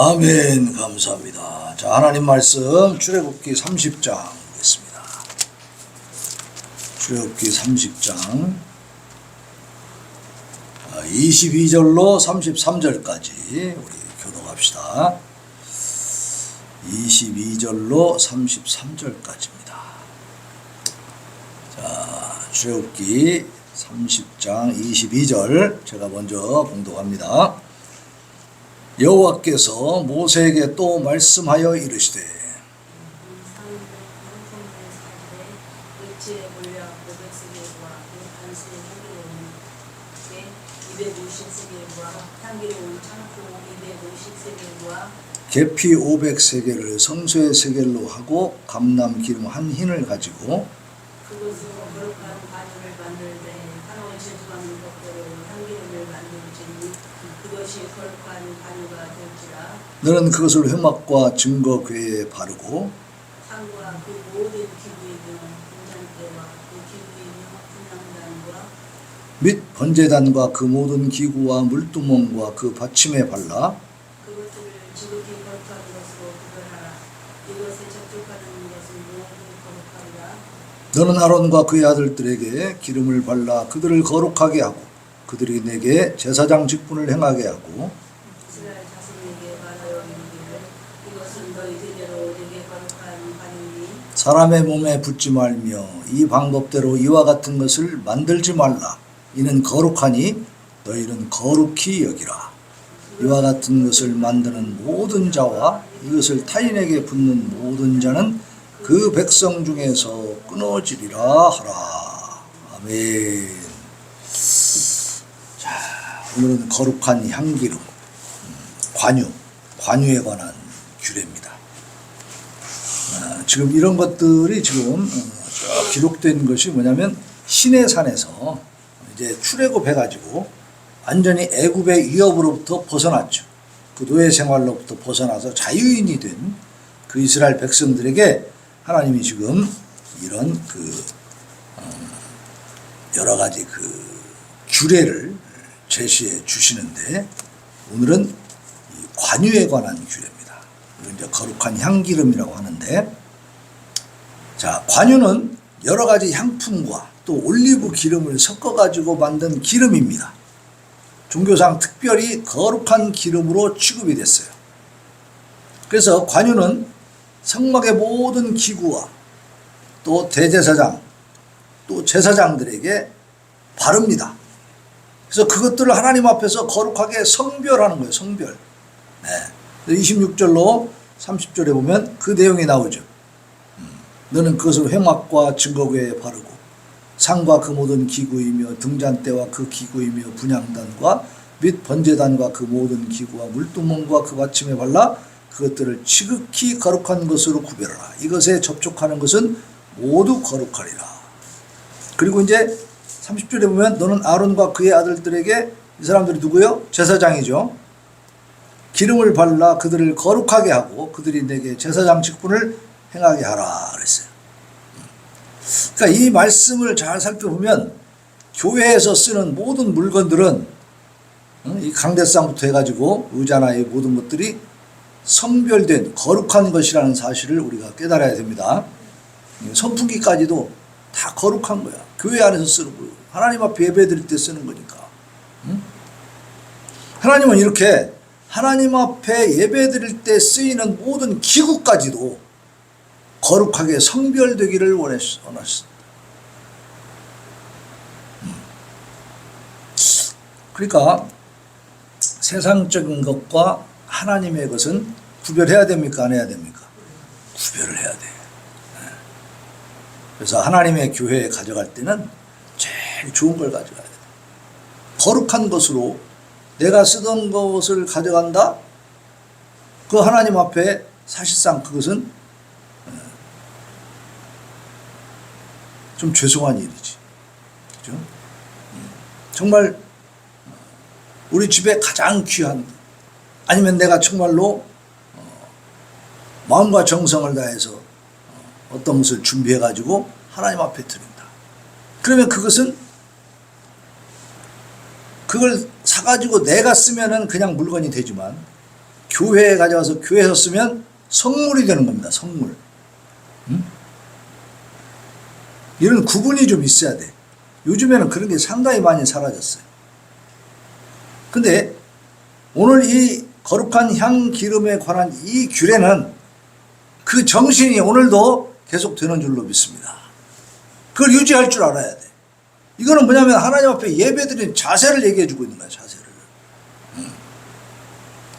아멘. 감사합니다. 자, 하나님 말씀 출애굽기 30장 보겠습니다. 출애굽기 30장 22절로 33절까지 우리 교독합시다. 22절로 33절까지입니다. 자, 출애굽기 30장 22절 제가 먼저 봉독합니다. 여호와께서 모세에게 또 말씀하여 이르시되 계피 500세겔을 성소의 세겔로 하고 감람 기름 한 흰을 가지고 그것으로 거룩한 관유를 만들되 하나님의 제수받는 것대로 향기름을 만들지니 그것이 거룩한 관유가 될지라. 너는 그것을 회막과 증거 궤에 바르고 상과 그 모든 기구이며 분장대와 그 기구이며 분향단과 및 번제단과 그 모든 기구와 물두멍과 그 받침에 발라 그것들을 지극히 거룩한 것으로 구별하라. 이것에 접촉하는 것은 모두 거룩하리라. 너는 아론과 그의 아들들에게 기름을 발라 그들을 거룩하게 하고 그들이 내게 제사장 직분을 행하게 하고 이스라엘 자손에게 말하여 이르기를 이것은 너희들대로 내게 거룩한 관유니 사람의 몸에 붓지 말며 이 방법대로 이와 같은 것을 만들지 말라. 이는 거룩하니 너희는 거룩히 여기라. 이와 같은 것을 만드는 모든 자와 이것을 타인에게 붓는 모든 자는 그 백성 중에서 끊어지리라 하라. 아멘. 자, 오늘은 거룩한 향기름, 관유에 관한 규례입니다. 지금 이런 것들이 지금 기록된 것이 뭐냐면 시내산에서 이제 출애굽해가지고 완전히 애굽의 위협으로부터 벗어났죠. 그 노예 생활로부터 벗어나서 자유인이 된 그 이스라엘 백성들에게 하나님이 지금 이런 여러 가지 규례를 제시해 주시는데 오늘은 이 관유에 관한 규례입니다. 이건 이제 거룩한 향기름이라고 하는데, 자, 관유는 여러 가지 향품과 또 올리브 기름을 섞어 가지고 만든 기름입니다. 종교상 특별히 거룩한 기름으로 취급이 됐어요. 그래서 관유는 성막의 모든 기구와 또 대제사장 또 제사장들에게 바릅니다. 그래서 그것들을 하나님 앞에서 거룩하게 성별하는 거예요. 성별. 네. 26절로 30절에 보면 그 내용이 나오죠. 너는 그것을 회막과 증거궤에 바르고 상과 그 모든 기구이며 등잔대와 그 기구이며 분향단과 및 번제단과 그 모든 기구와 물두멍과 그 받침에 발라 그것들을 지극히 거룩한 것으로 구별하라. 이것에 접촉하는 것은 모두 거룩하리라. 그리고 이제 30절에 보면 너는 아론과 그의 아들들에게, 이 사람들이 누구요? 제사장이죠. 기름을 발라 그들을 거룩하게 하고 그들이 내게 제사장 직분을 행하게 하라 그랬어요. 그러니까 이 말씀을 잘 살펴보면 교회에서 쓰는 모든 물건들은 이 강대상부터 해가지고 의자나 이 모든 것들이 성별된 거룩한 것이라는 사실을 우리가 깨달아야 됩니다. 선풍기까지도 다 거룩한 거야. 교회 안에서 쓰는 거예요. 하나님 앞에 예배 드릴 때 쓰는 거니까. 하나님은 이렇게 하나님 앞에 예배 드릴 때 쓰이는 모든 기구까지도 거룩하게 성별되기를 원하셨습니다. 그러니까 세상적인 것과 하나님의 것은 구별해야 됩니까? 안 해야 됩니까? 구별을 해야 돼. 그래서 하나님의 교회에 가져갈 때는 제일 좋은 걸 가져가야 돼. 거룩한 것으로 내가 쓰던 것을 가져간다? 그 하나님 앞에 사실상 그것은 좀 죄송한 일이지. 그죠? 정말 우리 집에 가장 귀한 것, 아니면 내가 정말로 마음과 정성을 다해서 어떤 것을 준비해 가지고 하나님 앞에 드린다. 그러면 그것은 그걸 사가지고 내가 쓰면은 그냥 물건이 되지만 교회에 가져와서 교회에서 쓰면 성물이 되는 겁니다. 성물. 이런 구분이 좀 있어야 돼. 요즘에는 그런 게 상당히 많이 사라졌어요. 근데 오늘 이 거룩한 향 기름에 관한 이 규례는 그 정신이 오늘도 계속 되는 줄로 믿습니다. 그걸 유지할 줄 알아야 돼. 이거는 뭐냐면 하나님 앞에 예배드리는 자세를 얘기해 주고 있는 거야. 자세를.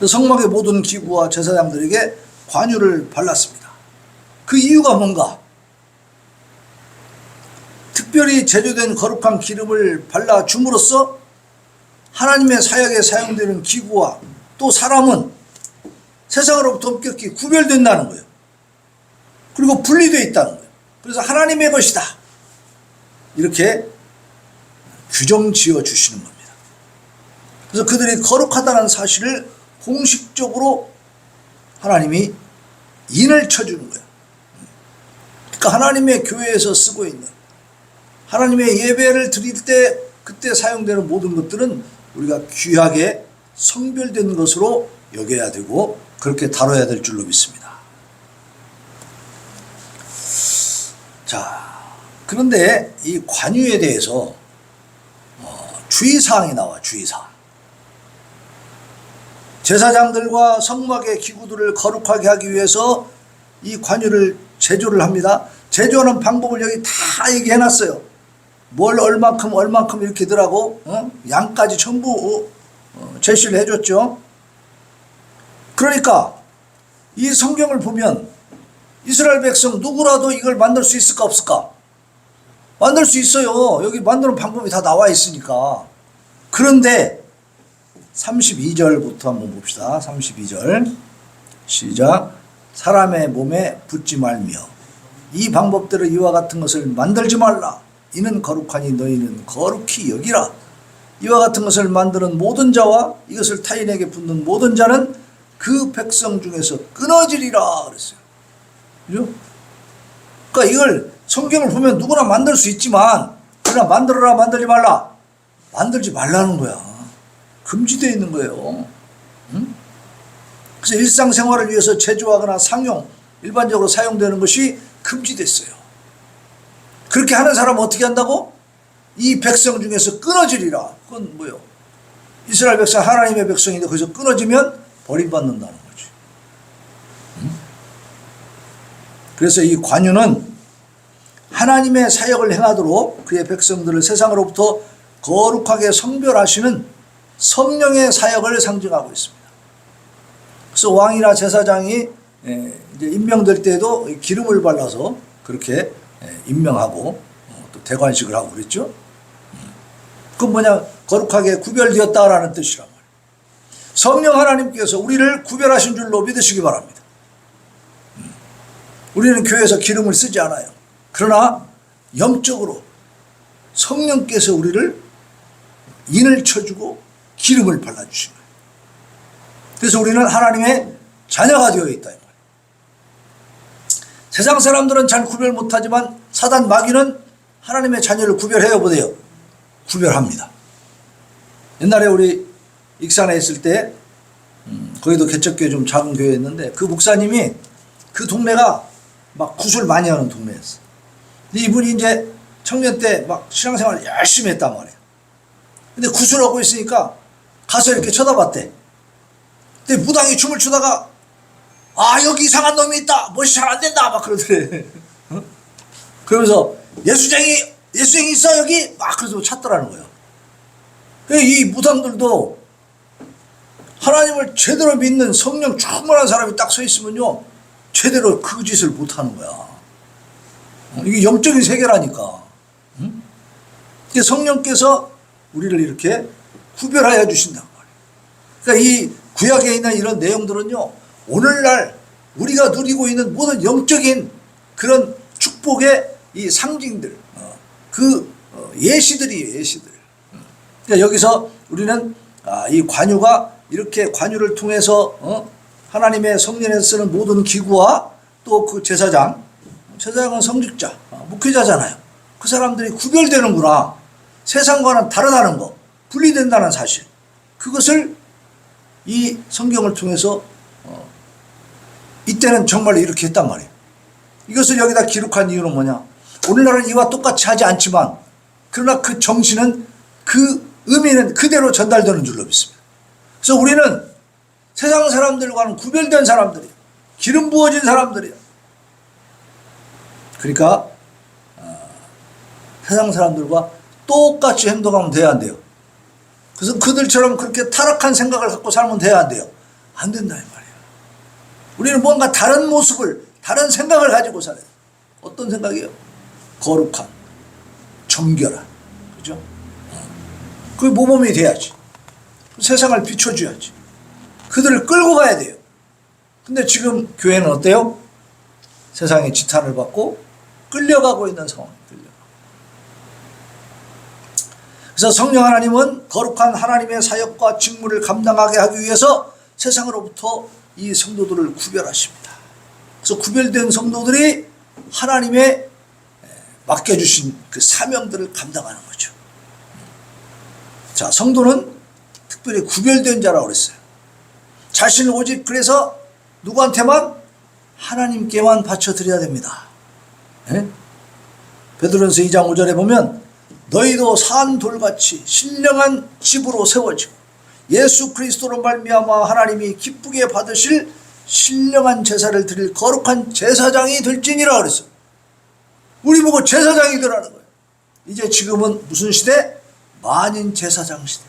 성막의 모든 기구와 제사장들에게 관유를 발랐습니다. 그 이유가 뭔가? 특별히 제조된 거룩한 기름을 발라줌으로써 하나님의 사역에 사용되는 기구와 또 사람은 세상으로부터 엄격히 구별된다는 거예요. 그리고 분리되어 있다는 거예요. 그래서 하나님의 것이다. 이렇게 규정 지어 주시는 겁니다. 그래서 그들이 거룩하다는 사실을 공식적으로 하나님이 인을 쳐주는 거예요. 그러니까 하나님의 교회에서 쓰고 있는 하나님의 예배를 드릴 때 그때 사용되는 모든 것들은 우리가 귀하게 성별된 것으로 여겨야 되고 그렇게 다뤄야 될 줄로 믿습니다. 자, 그런데 이 관유에 대해서 주의사항이 나와. 주의사항. 제사장들과 성막의 기구들을 거룩하게 하기 위해서 이 관유를 제조를 합니다. 제조하는 방법을 여기 다 얘기해놨어요. 뭘 얼만큼 이렇게 더라고 양까지 전부 제시를 해줬죠. 그러니까 이 성경을 보면 이스라엘 백성 누구라도 이걸 만들 수 있을까 없을까? 만들 수 있어요. 여기 만드는 방법이 다 나와 있으니까. 그런데 32절부터 한번 봅시다. 32절 시작. 사람의 몸에 붙지 말며 이 방법대로 이와 같은 것을 만들지 말라. 이는 거룩하니 너희는 거룩히 여기라. 이와 같은 것을 만드는 모든 자와 이것을 타인에게 붓는 모든 자는 그 백성 중에서 끊어지리라 그랬어요. 그죠? 그러니까 이걸 성경을 보면 누구나 만들 수 있지만 그러나 만들어라 만들지 말라. 만들지 말라는 거야. 금지되어 있는 거예요. 응? 그래서 일상생활을 위해서 제조하거나 상용 일반적으로 사용되는 것이 금지됐어요. 그렇게 하는 사람은 어떻게 한다고? 이 백성 중에서 끊어지리라. 그건 뭐예요? 이스라엘 백성 하나님의 백성인데 거기서 끊어지면 버림받는다는 거지. 응? 그래서 이 관유는 하나님의 사역을 행하도록 그의 백성들을 세상으로부터 거룩하게 성별하시는 성령의 사역을 상징하고 있습니다. 그래서 왕이나 제사장이 이제 임명될 때에도 기름을 발라서 그렇게 임명하고 또 대관식을 하고 그랬죠. 그건 뭐냐? 거룩하게 구별되었다라는 뜻이란 말이에요. 성령 하나님께서 우리를 구별하신 줄로 믿으시기 바랍니다. 우리는 교회에서 기름을 쓰지 않아요. 그러나 영적으로 성령께서 우리를 인을 쳐주고 기름을 발라주신 거예요. 그래서 우리는 하나님의 자녀가 되어 있다. 이 말이에요. 세상 사람들은 잘 구별 못하지만 사단 마귀는 하나님의 자녀를 구별해요 못해요? 구별합니다. 옛날에 우리 익산에 있을 때 거기도 개척교회 좀 작은 교회였는데 그 목사님이 그 동네가 막 구술 많이 하는 동네였어. 이분이 이제 청년 때 막 신앙생활 열심히 했단 말이에요. 근데 구술하고 있으니까 가서 이렇게 쳐다봤대. 근데 무당이 춤을 추다가 여기 이상한 놈이 있다. 멋이 잘 안 된다. 막 그러더래. 그러면서 예수쟁이 있어 여기? 막 그래서 찾더라는 거예요. 이 무당들도 하나님을 제대로 믿는 성령 충만한 사람이 딱 서 있으면요 제대로 그 짓을 못하는 거야. 이게 영적인 세계라니까. 응? 성령께서 우리를 이렇게 구별하여 주신단 말이에요. 그러니까 이 구약에 있는 이런 내용들은요 오늘날 우리가 누리고 있는 모든 영적인 그런 축복의 이 상징들, 예시들이에요. 예시들. 그러니까 여기서 우리는 이 관유가 이렇게 관유를 통해서 하나님의 성령에서 쓰는 모든 기구와 또 그 제사장은 성직자, 목회자잖아요. 그 사람들이 구별되는구나. 세상과는 다르다는 거, 분리된다는 사실. 그것을 이 성경을 통해서 이때는 정말로 이렇게 했단 말이에요. 이것을 여기다 기록한 이유는 뭐냐? 오늘날은 이와 똑같이 하지 않지만 그러나 그 정신은, 그 의미는 그대로 전달되는 줄로 믿습니다. 그래서 우리는 세상 사람들과는 구별된 사람들이에요. 기름 부어진 사람들이에요. 그러니까 세상 사람들과 똑같이 행동하면 돼야 안 돼요. 그래서 그들처럼 그렇게 타락한 생각을 갖고 살면 돼야 안 돼요. 안 된다 이 말이에요. 우리는 뭔가 다른 모습을, 다른 생각을 가지고 살아야 돼요. 어떤 생각이에요? 거룩한, 정결한, 그죠? 그게 모범이 돼야지. 세상을 비춰줘야지. 그들을 끌고 가야 돼요. 근데 지금 교회는 어때요? 세상의 지탄을 받고 끌려가고 있는 상황이에요. 그래서 성령 하나님은 거룩한 하나님의 사역과 직무를 감당하게 하기 위해서 세상으로부터 이 성도들을 구별하십니다. 그래서 구별된 성도들이 하나님의 맡겨주신 그 사명들을 감당하는 거죠. 자, 성도는 특별히 구별된 자라고 그랬어요. 자신을 오직 그래서 누구한테만? 하나님께만 바쳐드려야 됩니다. 네? 베드로전서 2장 5절에 보면 너희도 산 돌같이 신령한 집으로 세워지고 예수 그리스도로 말미암아 하나님이 기쁘게 받으실 신령한 제사를 드릴 거룩한 제사장이 될지니라 그랬어요. 우리 보고 제사장이 되라는 거예요. 이제 지금은 무슨 시대? 만인 제사장 시대.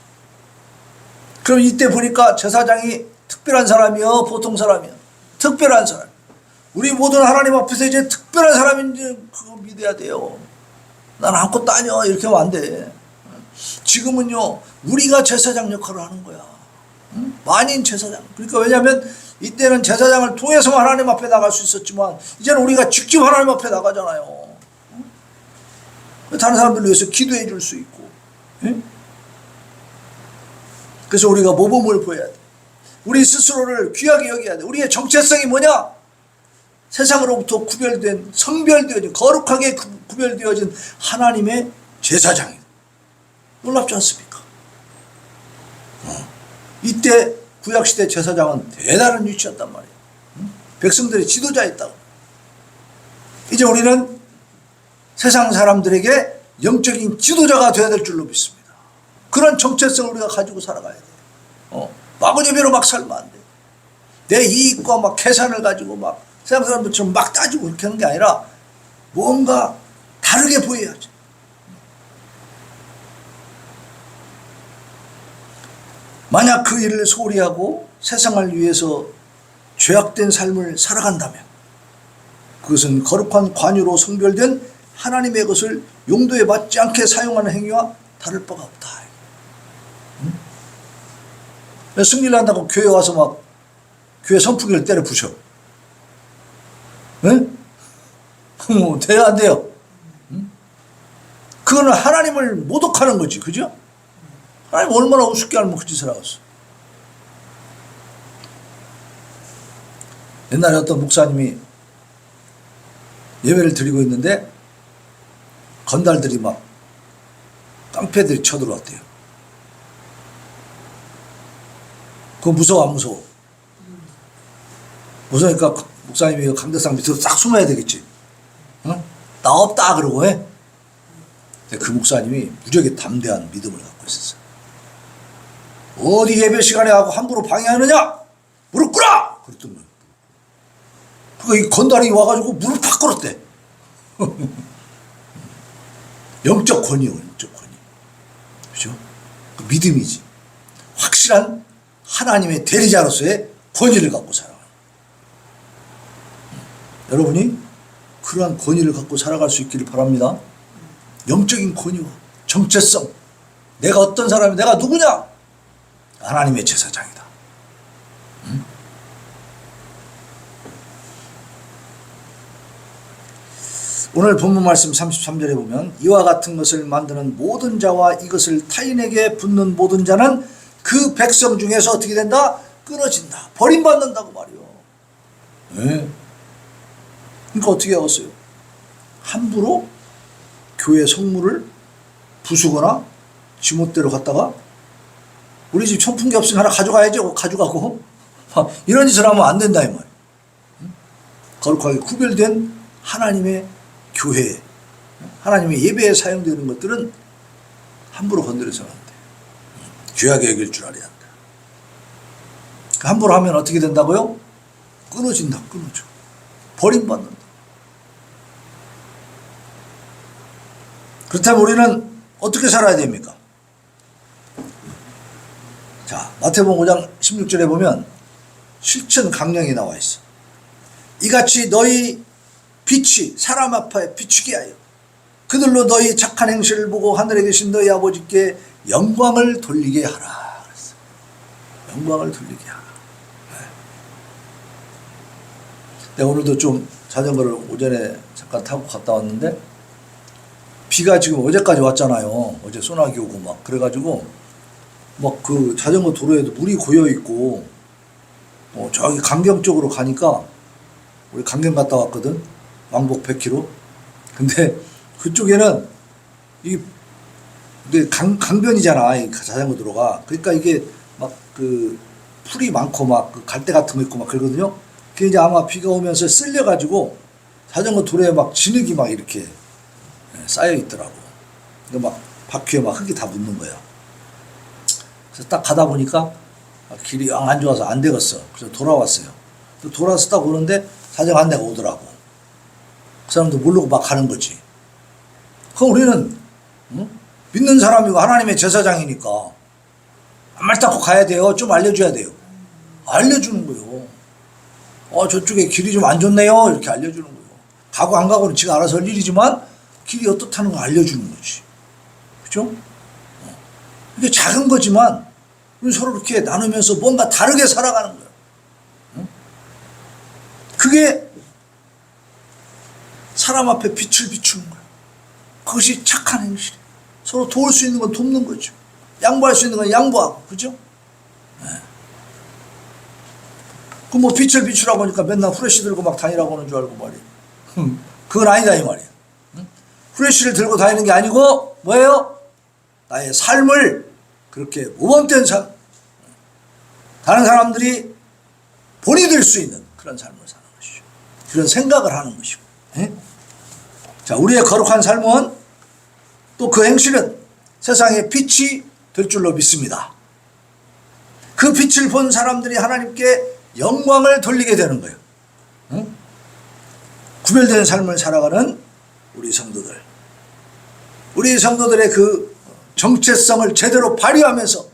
그럼 이때 보니까 제사장이 특별한 사람이요, 보통 사람이요? 특별한 사람. 우리 모든 하나님 앞에서 이제 특별한 사람인지 그거 믿어야 돼요. 난 아무것도 아니야 이렇게 하면 안 돼. 지금은요 우리가 제사장 역할을 하는 거야. 만인 제사장. 그러니까 왜냐하면 이때는 제사장을 통해서만 하나님 앞에 나갈 수 있었지만 이제는 우리가 직접 하나님 앞에 나가잖아요. 다른 사람들 위해서 기도해 줄 수 있고. 그래서 우리가 모범을 보여야 돼. 우리 스스로를 귀하게 여겨야 돼. 우리의 정체성이 뭐냐? 세상으로부터 구별된, 성별되어진, 거룩하게 구별되어진 하나님의 제사장이다. 놀랍지 않습니까? 이때 구약시대 제사장은 대단한 위치였단 말이에요. 백성들의 지도자였다고. 이제 우리는 세상 사람들에게 영적인 지도자가 되어야 될 줄로 믿습니다. 그런 정체성을 우리가 가지고 살아가야 돼요. 마구잡이로 막 살면 안 돼요. 내 이익과 막 계산을 가지고 막 세상 사람들처럼 막 따지고 그렇게 하는 게 아니라 뭔가 다르게 보여야지. 만약 그 일을 소홀히 하고 세상을 위해서 죄악된 삶을 살아간다면 그것은 거룩한 관유로 성별된 하나님의 것을 용도에 맞지 않게 사용하는 행위와 다를 바가 없다. 승리를 한다고 교회 와서 막 교회 선풍기를 때려 부셔. 응? 돼야 안 돼요? 그거는 하나님을 모독하는 거지, 그죠? 하나님 얼마나 우습게 알면 그 짓을 하겠어. 옛날에 어떤 목사님이 예배를 드리고 있는데 건달들이 막 깡패들이 쳐들어왔대요. 그거 무서워 안 무서워? 무서우니까 목사님이 강대상 밑으로 딱 숨어야 되겠지. 응? 나 없다 그러고 해. 근데 그 목사님이 무지하게 담대한 믿음을 갖고 있었어요. 어디 예배 시간에 하고 함부로 방해하느냐? 무릎 꿇어! 그랬던 거예요. 그러니까 이 건달이 와가지고 무릎 팍 꿇었대. 영적 권위요, 영적 권위. 그죠? 그 믿음이지. 확실한 하나님의 대리자로서의 권위를 갖고 살아가는. 여러분이 그러한 권위를 갖고 살아갈 수 있기를 바랍니다. 영적인 권위와 정체성. 내가 어떤 사람이, 내가 누구냐? 하나님의 제사장이다. 오늘 본문 말씀 33절에 보면 이와 같은 것을 만드는 모든 자와 이것을 타인에게 붓는 모든 자는 그 백성 중에서 어떻게 된다? 끊어진다. 버림받는다고 말이요. 네. 그러니까 어떻게 하겠어요? 함부로 교회 성물을 부수거나 지멋대로 갖다가 우리 집 선풍기 없으면 하나 가져가야지 하고 가져가고 이런 짓을 하면 안 된다 이 말이에요. 거룩하게 구별된 하나님의 교회, 하나님의 예배에 사용되는 것들은 함부로 건드려서는 안 돼. 귀하게 여길 줄 알아야 한다. 함부로 하면 어떻게 된다고요? 끊어진다, 끊어져. 버림받는다. 그렇다면 우리는 어떻게 살아야 됩니까? 자, 마태복음 5장 16절에 보면 실천 강령이 나와 있어. 이같이 너희 빛이 사람 앞에 비추게 하여 그들로 너희 착한 행실을 보고 하늘에 계신 너희 아버지께 영광을 돌리게 하라. 그랬어. 영광을 돌리게 하라. 네. 오늘도 좀 자전거를 오전에 잠깐 타고 갔다 왔는데 비가 지금 어제까지 왔잖아요. 어제 소나기 오고 막 그래가지고 막 그 자전거 도로에도 물이 고여 있고 저기 강경 쪽으로 가니까 우리 강경 갔다 왔거든. 왕복 100km. 근데 그쪽에는 이게 강변이잖아. 이 자전거 도로가. 그러니까 이게 막 그 풀이 많고 막 그 갈대 같은 거 있고 막 그러거든요. 그게 이제 아마 비가 오면서 쓸려가지고 자전거 도로에 막 진흙이 막 이렇게 쌓여 있더라고. 그러니까 막 바퀴에 막 흙이 다 묻는 거야. 그래서 딱 가다 보니까 길이 영 안 좋아서 안 되겠어. 그래서 돌아왔어요. 돌아서 딱 오는데 자전거 한 대가 오더라고. 그 사람도 모르고 막 가는 거지. 그럼 우리는 믿는 사람이고 하나님의 제사장이니까 말 닦고 가야 돼요. 좀 알려줘야 돼요. 알려주는 거예요. 저쪽에 길이 좀 안 좋네요. 이렇게 알려주는 거예요. 가고 안 가고는 지가 알아서 할 일이지만 길이 어떻다는 걸 알려주는 거지. 그죠? 이게 작은 거지만 우리 서로 이렇게 나누면서 뭔가 다르게 살아가는 거예요. 그게 사람 앞에 빛을 비추는 거예요. 그것이 착한 행실이에요. 서로 도울 수 있는 건 돕는 거죠. 양보할 수 있는 건 양보하고, 그죠? 네. 그 뭐 빛을 비추라고 하니까 맨날 후레쉬 들고 막 다니라고 하는 줄 알고 말이에요. 그건 아니다 이 말이에요. 후레쉬를 들고 다니는 게 아니고 뭐예요? 나의 삶을 그렇게 모범된 삶, 다른 사람들이 본이 될 수 있는 그런 삶을 사는 것이죠. 그런 생각을 하는 것이고. 네? 자, 우리의 거룩한 삶은 또 그 행실은 세상의 빛이 될 줄로 믿습니다. 그 빛을 본 사람들이 하나님께 영광을 돌리게 되는 거예요. 응? 구별된 삶을 살아가는 우리 성도들. 우리 성도들의 그 정체성을 제대로 발휘하면서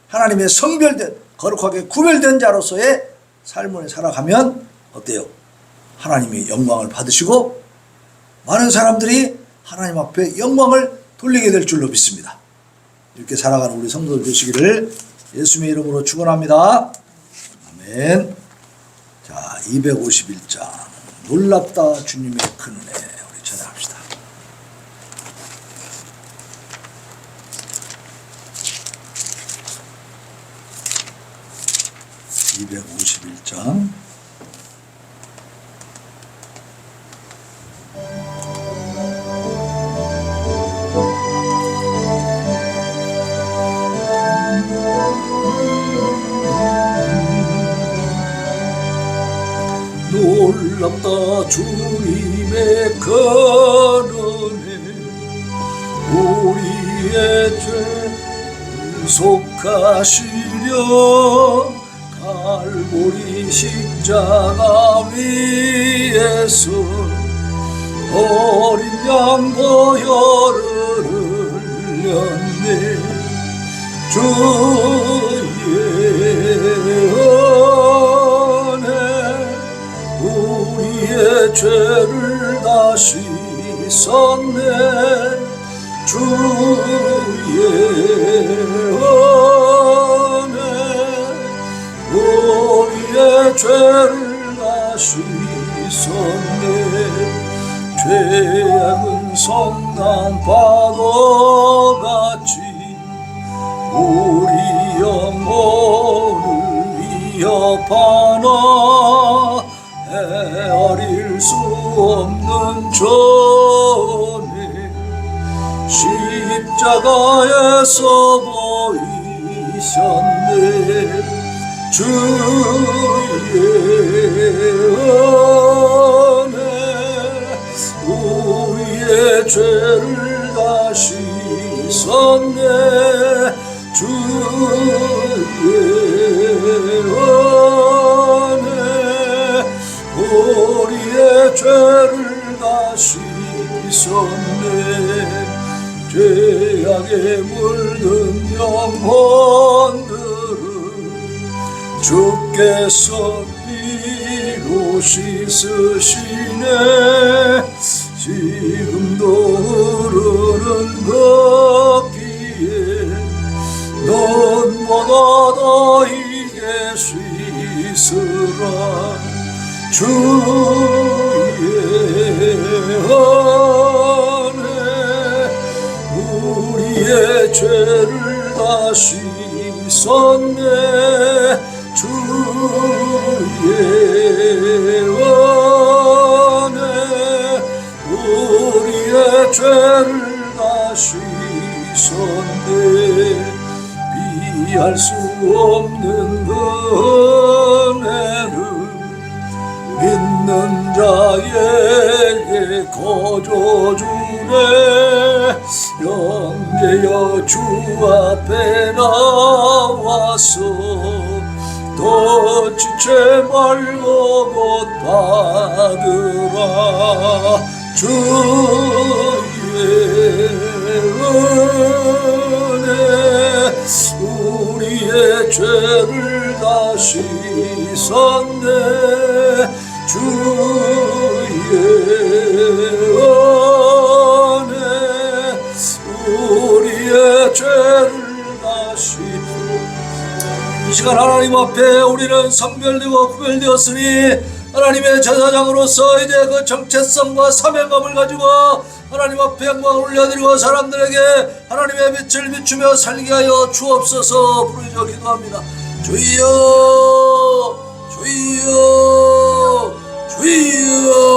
하나님의 성별된, 거룩하게 구별된 자로서의 삶을 살아가면 어때요? 하나님이 영광을 받으시고 많은 사람들이 하나님 앞에 영광을 돌리게 될 줄로 믿습니다. 이렇게 살아가는 우리 성도들 되시기를 예수님의 이름으로 축원합니다. 아멘. 자, 251장 놀랍다 주님의 큰 은혜 우리 찬양합시다. (251장) 놀랍다 주님의 큰 은혜 우리의 죄 속하시려 갈보리 십자가 위에서 어린 양 보혈을 흘렸네 주의 우리의 죄를 다시 썼네 주의 은혜 우리의 죄를 다시 썼네 죄악은 성난 파도같이 우리 영혼을 위협하나 헤아릴 수 없는 전에 십자가에서 보이셨네 주의 은혜 우리의 죄를 다시 씻었네. 주의 은혜 우리의 죄를 다시 씻었네. 죄악에 물든 영혼들을 주께서 피로 씻으시네. 지금도 흐르는 걷기에 눈보다 더이게 씻으라. 주의 은혜 우리의 죄를 다시 씻었네. 주의 은혜 우리의 죄를 다시 씻었네. 비할 수 없는 은혜를 믿는 자에게 거저주네. 영계여 주 앞에 나와서 더 지체 말고 곧 받으라. 주의 은혜 우리의 죄를 다시 씻었네. 주의 은혜 우리의 죄를 다시. 이 시간 하나님 앞에 우리는 성별되고 구별되었으니 하나님의 제사장으로서 이제 그 정체성과 사명감을 가지고 하나님 앞에 영광을 올려드리고 사람들에게 하나님의 빛을 비추며 살게 하여 주옵소서. 부르짖어 기도합니다. 주여 주여 주여.